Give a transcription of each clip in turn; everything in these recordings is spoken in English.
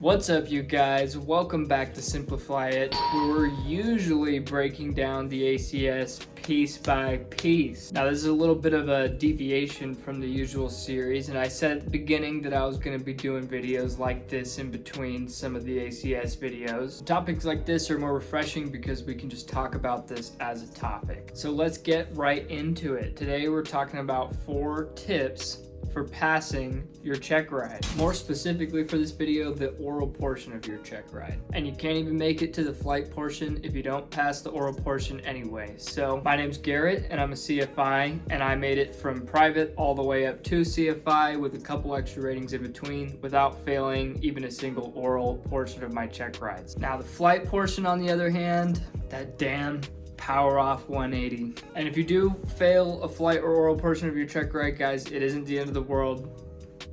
What's up, you guys? Welcome back to Simpli-Fly It, where we're usually breaking down the ACS piece by piece. Now, this is a little bit of a deviation from the usual series, and I said at the beginning that I was going to be doing videos like this in between some of the ACS videos. Topics like this are more refreshing because we can just talk about this as a topic. So let's get right into it. Today we're talking about 4 tips for passing your Checkride. More specifically for this video, the oral portion of your Checkride. And you can't even make it to the flight portion if you don't pass the oral portion anyway. So my name's Garrett and I'm a CFI, and I made it from private all the way up to CFI with a couple extra ratings in between without failing even a single oral portion of my Checkrides. Now the flight portion, on the other hand, that damn power off 180. And if you do fail a flight or oral portion of your Checkride, guys, it isn't the end of the world.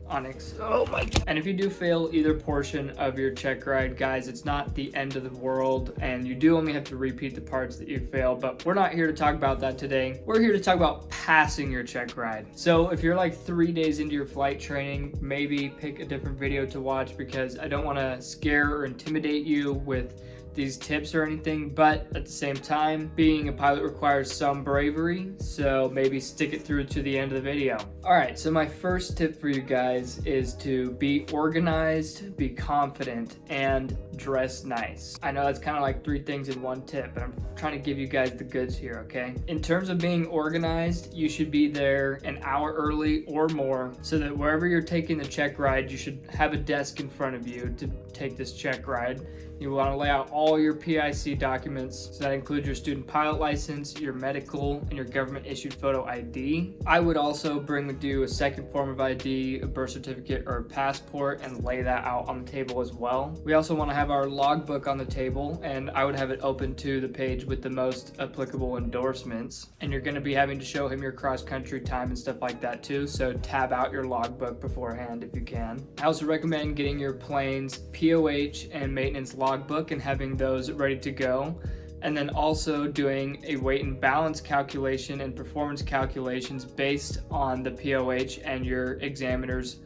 Onyx. Oh my God. And if you do fail either portion of your Checkride, guys, it's not the end of the world, and you do only have to repeat the parts that you failed, but we're not here to talk about that today. We're here to talk about passing your Checkride. So if you're like 3 days into your flight training, maybe pick a different video to watch, because I don't want to scare or intimidate you with these tips or anything, but at the same time, being a pilot requires some bravery, so maybe stick it through to the end of the video. Alright, so my first tip for you guys is to be organized, be confident, and dress nice. I know that's kind of like 3 things in one tip, but I'm trying to give you guys the goods here, okay? In terms of being organized, you should be there an hour early or more, so that wherever you're taking the Checkride, you should have a desk in front of you to take this Checkride. You want to lay out all your PIC documents, so that includes your student pilot license, your medical, and your government issued photo ID. I would also bring with you a second form of ID, a birth certificate, or a passport, and lay that out on the table as well. We also want to have our logbook on the table, and I would have it open to the page with the most applicable endorsements. And you're going to be having to show him your cross-country time and stuff like that too, so tab out your logbook beforehand if you can. I also recommend getting your plane's POH and maintenance logbook and having those ready to go, and then also doing a weight and balance calculation and performance calculations based on the POH and your examiner's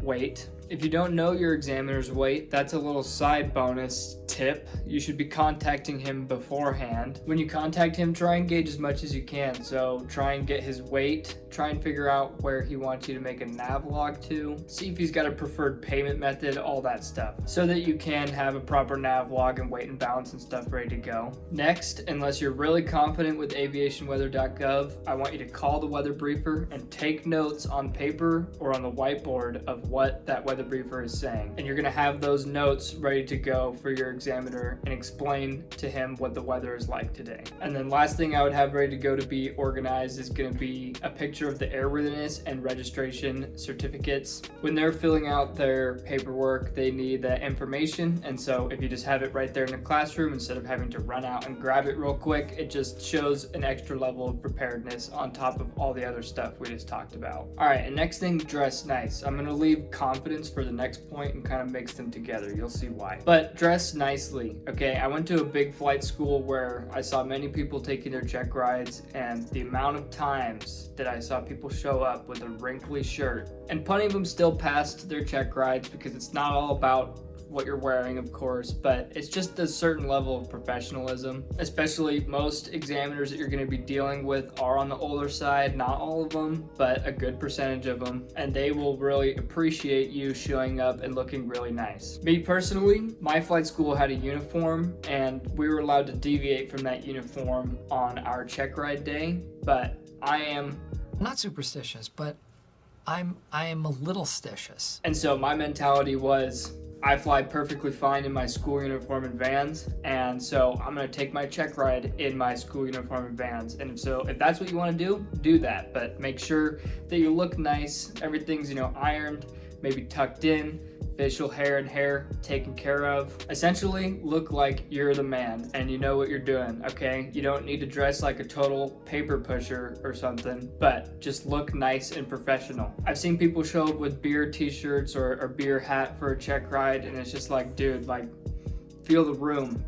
weight. If you don't know your examiner's weight, that's a little side bonus tip. You should be contacting him beforehand. When you contact him, try and gauge as much as you can. So try and get his weight, try and figure out where he wants you to make a navlog to, see if he's got a preferred payment method, all that stuff, so that you can have a proper navlog and weight and balance and stuff ready to go. Next, unless you're really confident with aviationweather.gov, I want you to call the weather briefer and take notes on paper or on the whiteboard of what that weather briefer is saying. And you're gonna have those notes ready to go for your examiner and explain to him what the weather is like today. And then last thing I would have ready to go to be organized is gonna be a picture of the airworthiness and registration certificates. When they're filling out their paperwork, they need that information, and so if you just have it right there in the classroom instead of having to run out and grab it real quick, it just shows an extra level of preparedness on top of all the other stuff we just talked about. Alright, and next thing, dress nice. I'm gonna leave confidence for the next point and kind of mix them together. You'll see why. But dress nicely, okay? I went to a big flight school where I saw many people taking their Checkrides, and the amount of times that I saw people show up with a wrinkly shirt, and plenty of them still passed their Checkrides because it's not all about what you're wearing, of course, but it's just a certain level of professionalism. Especially most examiners that you're going to be dealing with are on the older side, not all of them, but a good percentage of them, and they will really appreciate you showing up and looking really nice. Me personally, my flight school had a uniform, and we were allowed to deviate from that uniform on our Checkride day, but I am not superstitious, but I am a little stitious. And so my mentality was, I fly perfectly fine in my school uniform and Vans, and so I'm gonna take my Checkride in my school uniform and Vans. And so if that's what you want to do that, but make sure that you look nice, everything's, ironed, maybe tucked in, facial hair and hair taken care of. Essentially, look like you're the man and you know what you're doing, okay? You don't need to dress like a total paper pusher or something, but just look nice and professional. I've seen people show up with beer t-shirts or a beer hat for a Checkride, and it's just like, dude, like, feel the room,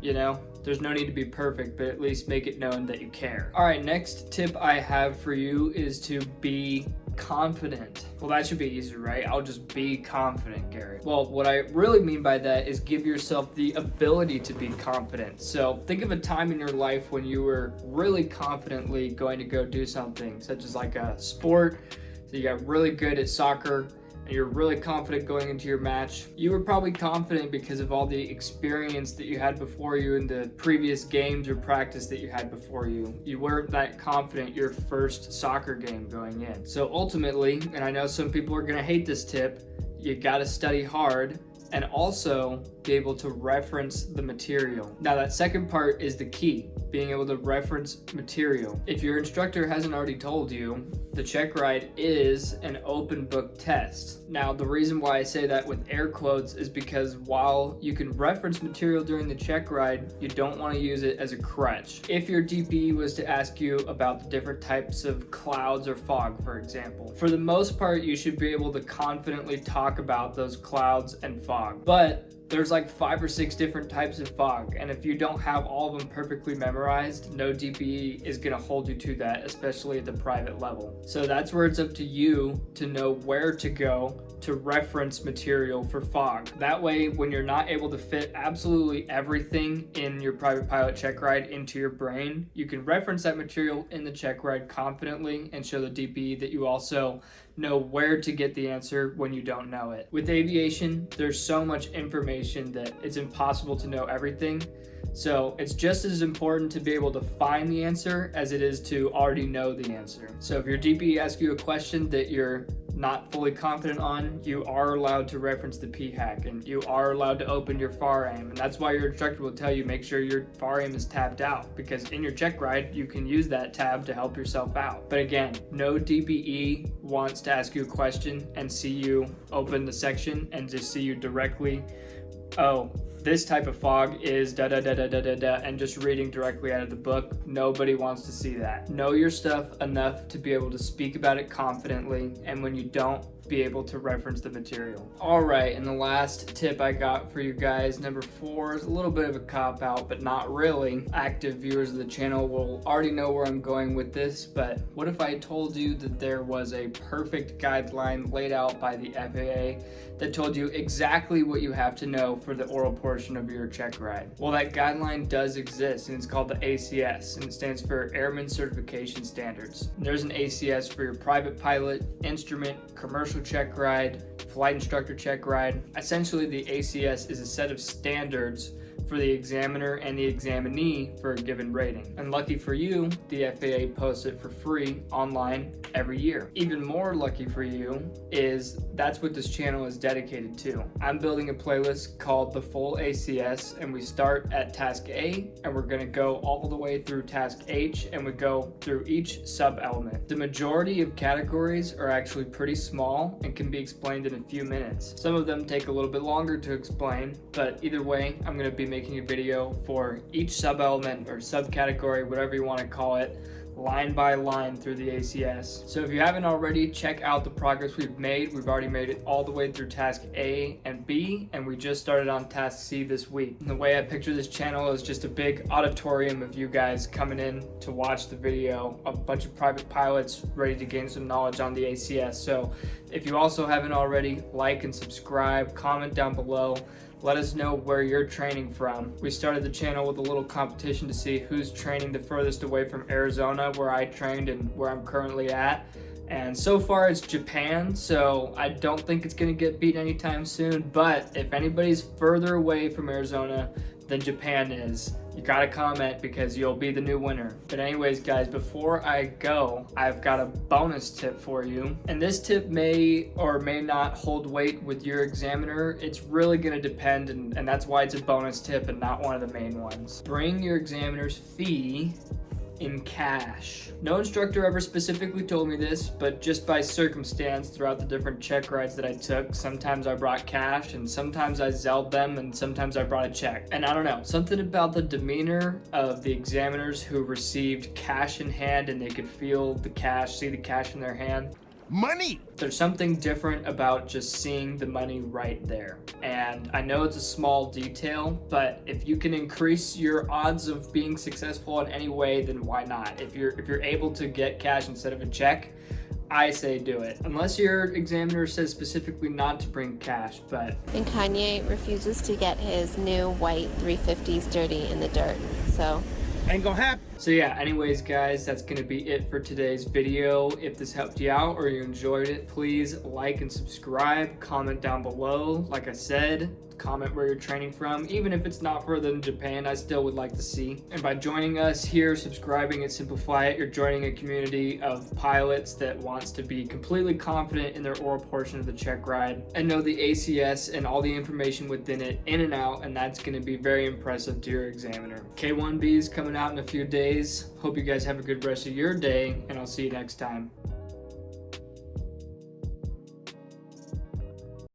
There's no need to be perfect, but at least make it known that you care. All right, next tip I have for you is to be confident. Well, that should be easy, right? I'll just be confident, Gary. Well, what I really mean by that is give yourself the ability to be confident. So think of a time in your life when you were really confidently going to go do something, such as like a sport. So you got really good at soccer, and you're really confident going into your match. You were probably confident because of all the experience that you had before you in the previous games or practice that you had before you. You weren't that confident your first soccer game going in. So ultimately, and I know some people are gonna hate this tip, you gotta study hard and also be able to reference the material. Now that second part is the key, being able to reference material. If your instructor hasn't already told you, the Checkride is an open book test. Now the reason why I say that with air quotes is because while you can reference material during the Checkride, you don't want to use it as a crutch. If your DPE was to ask you about the different types of clouds or fog, for example, for the most part you should be able to confidently talk about those clouds and fog. But there's like 5 or 6 different types of fog, and if you don't have all of them perfectly memorized, no DPE is gonna hold you to that, especially at the private level. So that's where it's up to you to know where to go to reference material for fog. That way, when you're not able to fit absolutely everything in your private pilot Checkride into your brain, you can reference that material in the Checkride confidently and show the DPE that you also know where to get the answer when you don't know it. With aviation, there's so much information that it's impossible to know everything. So it's just as important to be able to find the answer as it is to already know the answer. So if your DPE asks you a question that you're not fully confident on, you are allowed to reference the PHAC and you are allowed to open your FAR aim. And that's why your instructor will tell you make sure your FAR aim is tabbed out, because in your Checkride, you can use that tab to help yourself out. But again, no DPE wants to ask you a question and see you open the section and just see you directly, oh, this type of fog is da da da da da da da, and just reading directly out of the book. Nobody wants to see that. Know your stuff enough to be able to speak about it confidently, and when you don't, be able to reference the material. All right, and the last tip I got for you guys, number 4, is a little bit of a cop-out, but not really. Active viewers of the channel will already know where I'm going with this, but what if I told you that there was a perfect guideline laid out by the FAA that told you exactly what you have to know for the oral portion of your Checkride? Well, that guideline does exist, and it's called the ACS, and it stands for Airman Certification Standards. There's an ACS for your private pilot, instrument, commercial Checkride, flight instructor Checkride. Essentially, the ACS is a set of standards for the examiner and the examinee for a given rating. And lucky for you, the FAA posts it for free online every year. Even more lucky for you is that's what this channel is dedicated to. I'm building a playlist called The Full ACS, and we start at task A and we're gonna go all the way through task H, and we go through each sub-element. The majority of categories are actually pretty small and can be explained in a few minutes. Some of them take a little bit longer to explain, but either way, I'm gonna be making a video for each sub-element or subcategory, whatever you want to call it, line by line through the ACS. So if you haven't already, check out the progress we've made. We've already made it all the way through task A and B, and we just started on task C this week. And the way I picture this channel is just a big auditorium of you guys coming in to watch the video, a bunch of private pilots ready to gain some knowledge on the ACS. So if you also haven't already, like and subscribe, comment down below. Let us know where you're training from. We started the channel with a little competition to see who's training the furthest away from Arizona, where I trained and where I'm currently at. And so far it's Japan, so I don't think it's gonna get beat anytime soon. But if anybody's further away from Arizona than Japan is, you gotta comment because you'll be the new winner. But anyways, guys, before I go, I've got a bonus tip for you. And this tip may or may not hold weight with your examiner. It's really gonna depend, and that's why it's a bonus tip and not one of the main ones. Bring your examiner's fee in cash. No instructor ever specifically told me this, but just by circumstance throughout the different Checkrides that I took, sometimes I brought cash and sometimes I Zelled them and sometimes I brought a check. And I don't know, something about the demeanor of the examiners who received cash in hand and they could feel the cash, see the cash in their hand. Money! There's something different about just seeing the money right there. And I know it's a small detail, but if you can increase your odds of being successful in any way, then why not? If you're able to get cash instead of a check, I say do it. Unless your examiner says specifically not to bring cash, but... And Kanye refuses to get his new white 350s dirty in the dirt, so... Ain't gonna happen. So yeah, anyways guys, that's gonna be it for today's video. If this helped you out or you enjoyed it, please like and subscribe, comment down below. Like I said, comment where you're training from. Even if it's not further than Japan, I still would like to see. And by joining us here, subscribing at Simpli-Fly, you're joining a community of pilots that wants to be completely confident in their oral portion of the Checkride and know the ACS and all the information within it in and out, and that's gonna be very impressive to your examiner. K1B is coming out in a few days. Hope you guys have a good rest of your day, and I'll see you next time.